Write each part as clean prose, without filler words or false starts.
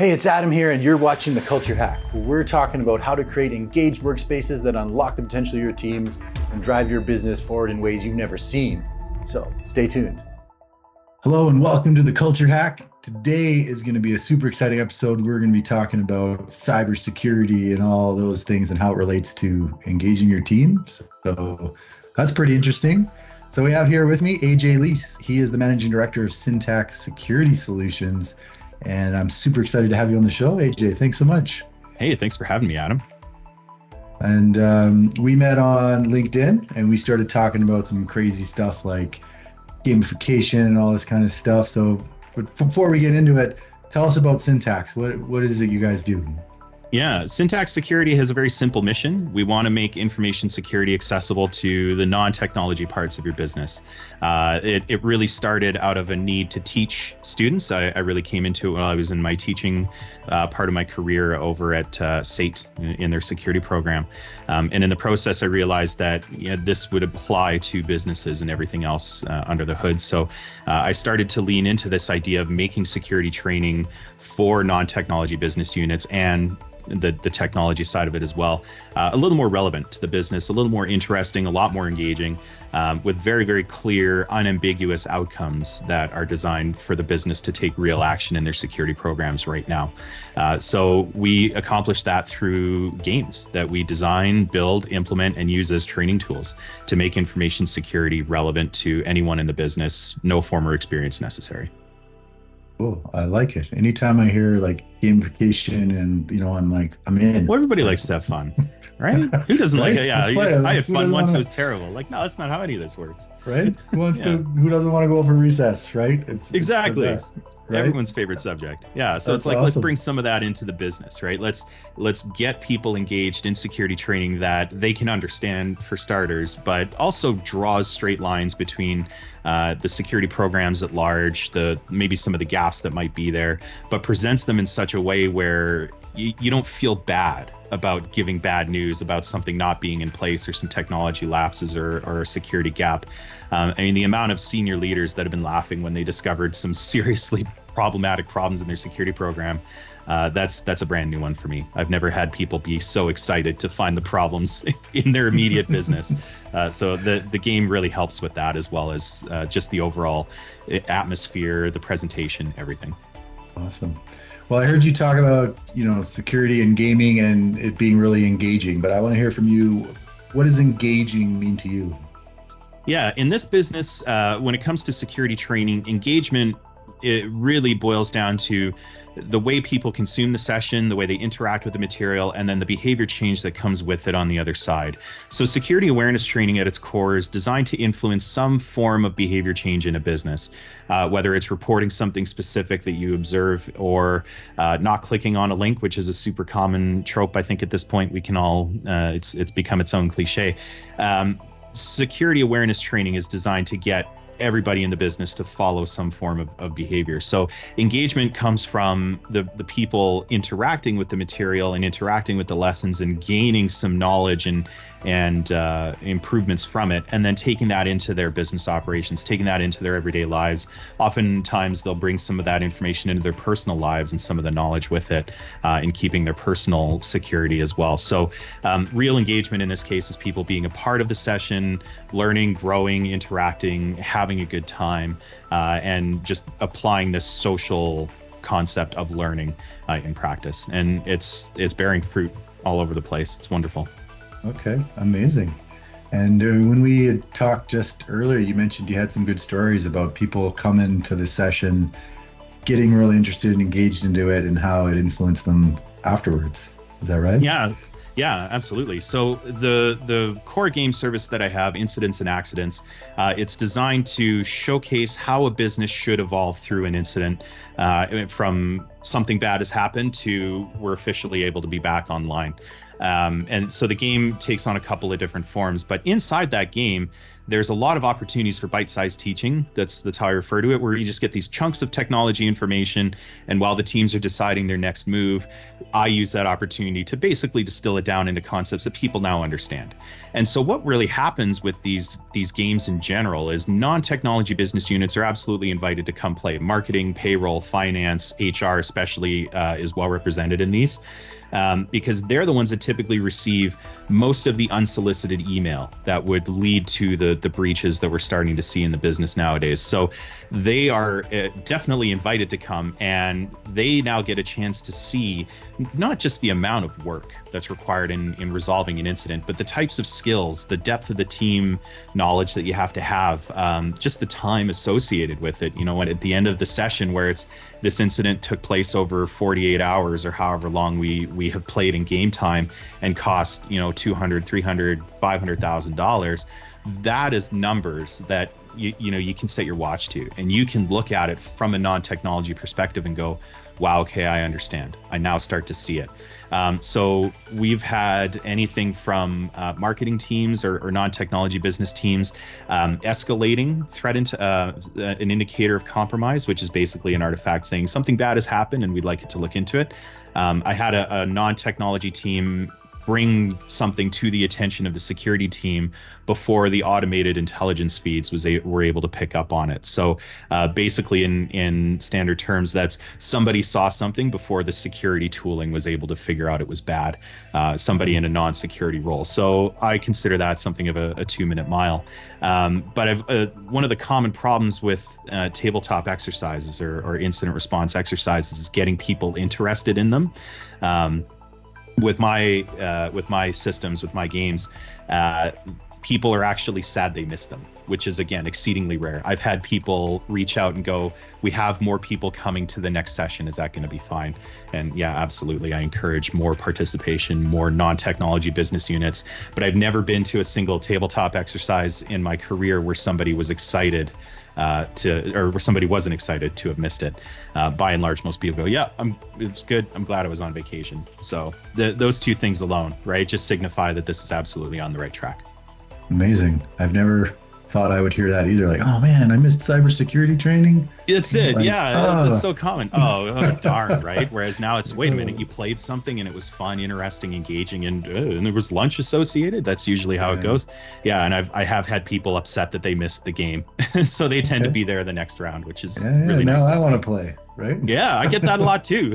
Hey, it's Adam here, and you're watching The Culture Hack, where we're talking about how to create engaged workspaces that unlock the potential of your teams and drive your business forward in ways you've never seen. So stay tuned. Hello, and welcome to The Culture Hack. Today is going to be a super exciting episode. We're going to be talking about cybersecurity and all those things and how it relates to engaging your team. So that's pretty interesting. So we have here with me AJ Leece. He is the Managing Director of Syntax Security Solutions. And I'm super excited to have you on the show, AJ. Thanks so much. Hey, thanks for having me, Adam. And we met on LinkedIn and we started talking about some crazy stuff like gamification and all this kind of stuff. So but before we get into it, tell us about Syntax. What is it you guys do? Yeah, Syntax Security has a very simple mission. We want to make information security accessible to the non-technology parts of your business. It really started out of a need to teach students. I really came into it while I was in my teaching part of my career over at SAIT in their security program. And in the process, I realized that this would apply to businesses and everything else under the hood. So I started to lean into this idea of making security training for non-technology business units and the technology side of it as well, a little more relevant to the business, a little more interesting, a lot more engaging, with very, very clear, unambiguous outcomes that are designed for the business to take real action in their security programs right now. So we accomplish that through games that we design, build, implement, and use as training tools to make information security relevant to anyone in the business, no former experience necessary. Cool. I like it. Anytime I hear like gamification and, I'm in. Well, everybody likes to have fun, right? Who doesn't right? like it? Yeah, I had fun once. It was terrible. Like, no, that's not how any of this works. Right? Who doesn't want to go for recess, right? Exactly. It's right? Everyone's favorite subject. Yeah. So That's it's like, awesome. Let's bring some of that into the business, right? Let's get people engaged in security training that they can understand for starters, but also draws straight lines between the security programs at large, maybe some of the gaps that might be there, but presents them in such a way where you don't feel bad about giving bad news about something not being in place or some technology lapses or a security gap. The amount of senior leaders that have been laughing when they discovered some seriously problematic problems in their security program, that's a brand new one for me. I've never had people be so excited to find the problems in their immediate business. So the game really helps with that, as well as just the overall atmosphere, the presentation, everything. Awesome. Well, I heard you talk about, security and gaming and it being really engaging, but I want to hear from you. What does engaging mean to you? Yeah, in this business, when it comes to security training, engagement, it really boils down to the way people consume the session, the way they interact with the material, and then the behavior change that comes with it on the other side. So security awareness training at its core is designed to influence some form of behavior change in a business, whether it's reporting something specific that you observe or not clicking on a link, which is a super common trope. I think at this point we can all, it's become its own cliche. Security awareness training is designed to get everybody in the business to follow some form of behavior. So engagement comes from the people interacting with the material and interacting with the lessons and gaining some knowledge and improvements from it, and then taking that into their business operations, taking that into their everyday lives. Oftentimes they'll bring some of that information into their personal lives and some of the knowledge with it in keeping their personal security as well. So real engagement in this case is people being a part of the session, learning, growing, interacting, having a good time, and just applying this social concept of learning in practice. And it's bearing fruit all over the place. It's wonderful. Okay, amazing. And when we had talked just earlier, you mentioned you had some good stories about people coming to the session, getting really interested and engaged into it and how it influenced them afterwards. Is that right? Yeah, absolutely. So the core game service that I have, Incidents and Accidents, it's designed to showcase how a business should evolve through an incident, from something bad has happened to we're officially able to be back online. And so the game takes on a couple of different forms, but inside that game, there's a lot of opportunities for bite-sized teaching. That's how I refer to it, where you just get these chunks of technology information, and while the teams are deciding their next move, I use that opportunity to basically distill it down into concepts that people now understand. And so what really happens with these games in general is non-technology business units are absolutely invited to come play. Marketing, payroll, finance, HR especially is well represented in these. Because they're the ones that typically receive most of the unsolicited email that would lead to the breaches that we're starting to see in the business nowadays. So they are definitely invited to come, and they now get a chance to see not just the amount of work that's required in resolving an incident, but the types of skills, the depth of the team knowledge that you have to have, just the time associated with it. When at the end of the session, where this incident took place over 48 hours or however long we have played in game time and cost $200,000, $300,000, $500,000, that is numbers that you can set your watch to, and you can look at it from a non-technology perspective and go, wow, okay, I understand. I now start to see it. So we've had anything from marketing teams or non-technology business teams escalating threat into an indicator of compromise, which is basically an artifact saying something bad has happened and we'd like it to look into it. I had a non-technology team bring something to the attention of the security team before the automated intelligence feeds were able to pick up on it. So basically in standard terms, that's somebody saw something before the security tooling was able to figure out it was bad, somebody in a non-security role. So I consider that something of a 2-minute mile. But one of the common problems with tabletop exercises or incident response exercises is getting people interested in them. With my systems, with my games, people are actually sad they missed them, which is, again, exceedingly rare. I've had people reach out and go, we have more people coming to the next session. Is that going to be fine? And yeah, absolutely. I encourage more participation, more non-technology business units. But I've never been to a single tabletop exercise in my career where somebody was excited or where somebody wasn't excited to have missed it. By and large, most people go, yeah, it's good. I'm glad I was on vacation. So those two things alone, right, just signify that this is absolutely on the right track. Amazing. I've never thought I would hear that either. Like, oh man, I missed cybersecurity training. It's it. Like, yeah, that's so common. Oh, darn, right? Whereas now it's, wait a minute, you played something and it was fun, interesting, engaging, and there was lunch associated. That's usually how it goes. Yeah, and I have had people upset that they missed the game. So they tend to be there the next round, which is really nice to see. Now I want to play, right? Yeah, I get that a lot too.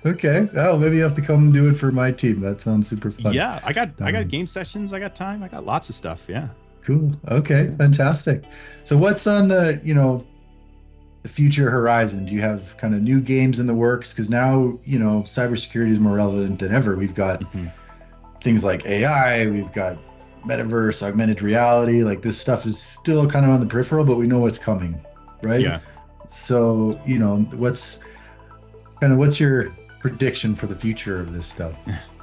Okay. Oh, maybe you have to come do it for my team. That sounds super fun. Yeah, I got game sessions. I got time. I got lots of stuff. Yeah. Cool. Okay. Fantastic. So what's on the future horizon? Do you have kind of new games in the works? Because now, cybersecurity is more relevant than ever. We've got things like AI, we've got metaverse, augmented reality. Like, this stuff is still kind of on the peripheral, but we know what's coming, right? Yeah. So, what's your prediction for the future of this stuff?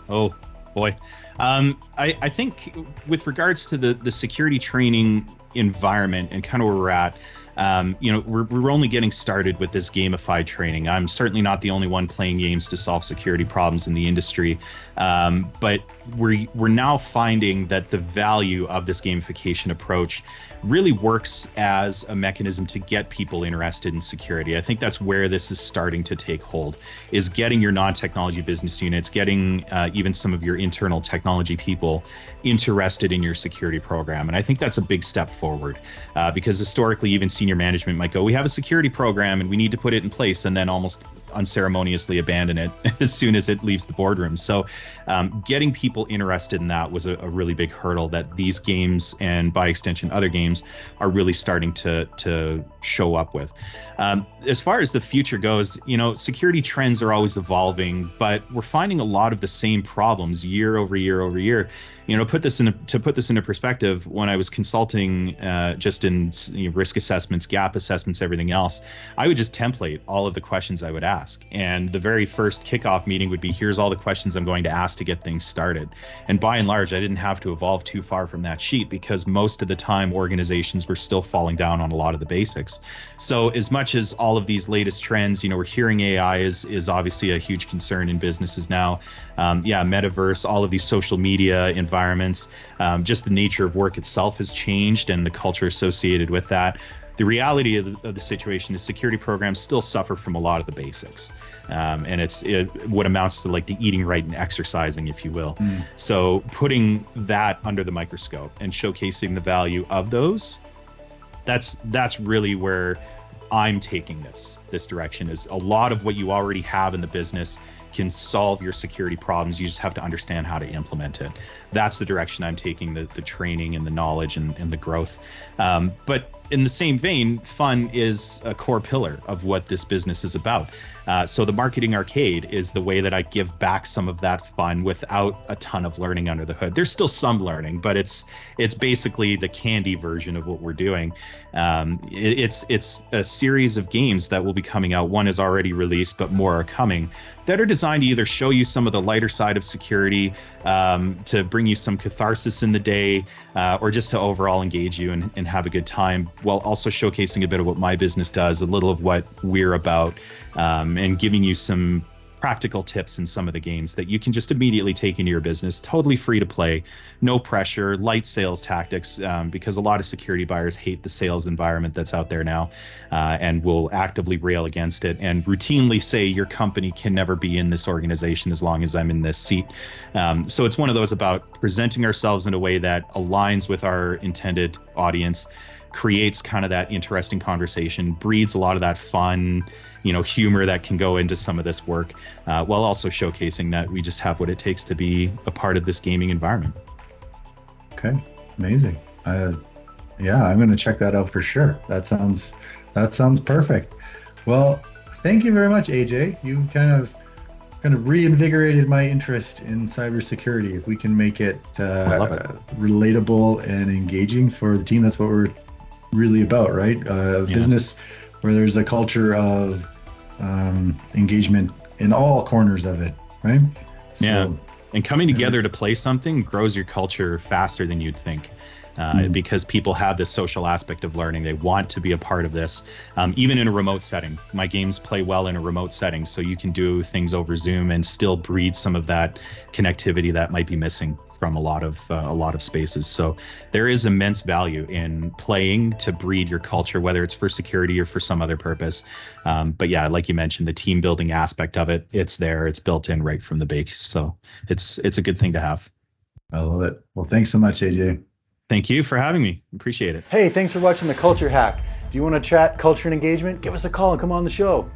Oh boy. I think with regards to the security training environment and kind of where we're at, we're only getting started with this gamified training. I'm certainly not the only one playing games to solve security problems in the industry, but we're now finding that the value of this gamification approach really works as a mechanism to get people interested in security. I think that's where this is starting to take hold, is getting your non-technology business units, getting even some of your internal technology people interested in your security program. And I think that's a big step forward, because historically, even senior management might go, we have a security program and we need to put it in place, and then almost unceremoniously abandon it as soon as it leaves the boardroom. So getting people interested in that was a really big hurdle that these games, and by extension other games, are really starting to show up with. As far as the future goes, security trends are always evolving, but we're finding a lot of the same problems year over year over year. To put this into perspective, when I was consulting just in risk assessments, gap assessments, everything else, I would just template all of the questions I would ask. And the very first kickoff meeting would be, here's all the questions I'm going to ask to get things started. And by and large, I didn't have to evolve too far from that sheet, because most of the time organizations were still falling down on a lot of the basics. So as much as all of these latest trends, we're hearing AI is obviously a huge concern in businesses now. Metaverse, all of these social media environments, environments. Just the nature of work itself has changed and the culture associated with that. The reality of the situation is security programs still suffer from a lot of the basics. And it's what amounts to like the eating right and exercising, if you will. So putting that under the microscope and showcasing the value of those, that's really where I'm taking this direction. Is a lot of what you already have in the business can solve your security problems. You just have to understand how to implement it. That's the direction I'm taking the training and the knowledge and the growth. But in the same vein, fun is a core pillar of what this business is about. So the marketing arcade is the way that I give back some of that fun without a ton of learning under the hood. There's still some learning, but it's basically the candy version of what we're doing. It's a series of games that will be coming out. One is already released, but more are coming, that are designed to either show you some of the lighter side of security, to bring you some catharsis in the day, or just to overall engage you and have a good time, while also showcasing a bit of what my business does, a little of what we're about, and giving you some practical tips in some of the games that you can just immediately take into your business, totally free to play, no pressure, light sales tactics, because a lot of security buyers hate the sales environment that's out there now, and will actively rail against it and routinely say your company can never be in this organization as long as I'm in this seat. So it's one of those about presenting ourselves in a way that aligns with our intended audience, creates kind of that interesting conversation, breeds a lot of that fun, humor that can go into some of this work, while also showcasing that we just have what it takes to be a part of this gaming environment. Okay, amazing. Yeah, I'm going to check that out for sure. That sounds perfect. Well, thank you very much, AJ. You kind of reinvigorated my interest in cybersecurity. If we can make it, I love it, relatable and engaging for the team, that's what we're really about, right? Business where there's a culture of engagement in all corners of it, right? So, and coming together to play something grows your culture faster than you'd think. Because people have this social aspect of learning. They want to be a part of this, even in a remote setting. My games play well in a remote setting, so you can do things over Zoom and still breed some of that connectivity that might be missing from a lot of spaces. So there is immense value in playing to breed your culture, whether it's for security or for some other purpose. But yeah, like you mentioned, the team building aspect of it, it's there, it's built in right from the base. So it's a good thing to have. I love it. Well, thanks so much, AJ. Thank you for having me. Appreciate it. Hey, thanks for watching The Culture Hack. Do you want to chat culture and engagement? Give us a call and come on the show.